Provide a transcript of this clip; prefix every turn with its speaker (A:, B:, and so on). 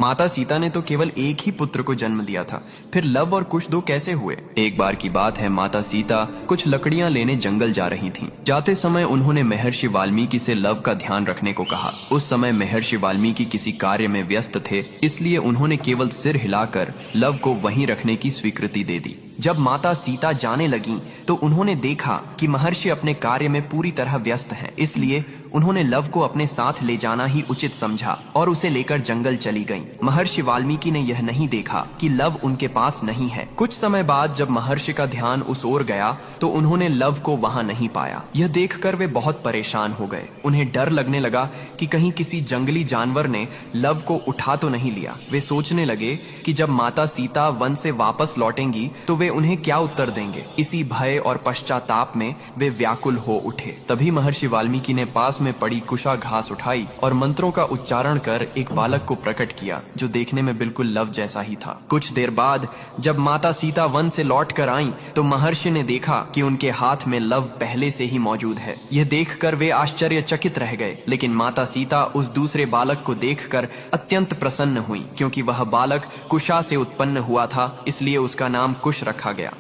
A: माता सीता ने तो केवल एक ही पुत्र को जन्म दिया था, फिर लव और कुश दो कैसे हुए? एक बार की बात है, माता सीता कुछ लकड़ियां लेने जंगल जा रही थीं। जाते समय उन्होंने महर्षि वाल्मीकि से लव का ध्यान रखने को कहा। उस समय महर्षि वाल्मीकि किसी कार्य में व्यस्त थे, इसलिए उन्होंने केवल सिर हिलाकर लव को वहीं रखने की स्वीकृति दे दी। जब माता सीता जाने लगी तो उन्होंने देखा कि महर्षि अपने कार्य में पूरी तरह व्यस्त हैं, इसलिए उन्होंने लव को अपने साथ ले जाना ही उचित समझा और उसे लेकर जंगल चली गईं। महर्षि वाल्मीकि ने यह नहीं देखा कि लव उनके पास नहीं है। कुछ समय बाद जब महर्षि का ध्यान उस ओर गया तो उन्होंने लव को वहां नहीं पाया। यह देखकर वे बहुत परेशान हो गए। उन्हें डर लगने लगा कि कहीं किसी जंगली जानवर ने लव को उठा तो नहीं लिया। वे सोचने लगे कि जब माता सीता वन से वापस लौटेंगी तो वे उन्हें क्या उत्तर देंगे। इसी भय और पश्चाताप में वे व्याकुल हो उठे। तभी महर्षि वाल्मीकि ने पास में पड़ी कुशा घास उठाई और मंत्रों का उच्चारण कर एक बालक को प्रकट किया, जो देखने में बिल्कुल लव जैसा ही था। कुछ देर बाद जब माता सीता वन से लौट कर आईं, तो महर्षि ने देखा कि उनके हाथ में लव पहले से ही मौजूद है। यह देखकर वे आश्चर्यचकित रह गए, लेकिन माता सीता उस दूसरे बालक को देखकर अत्यंत प्रसन्न हुई, क्योंकि वह बालक कुशा से उत्पन्न हुआ था, इसलिए उसका नाम कुश रखा गया।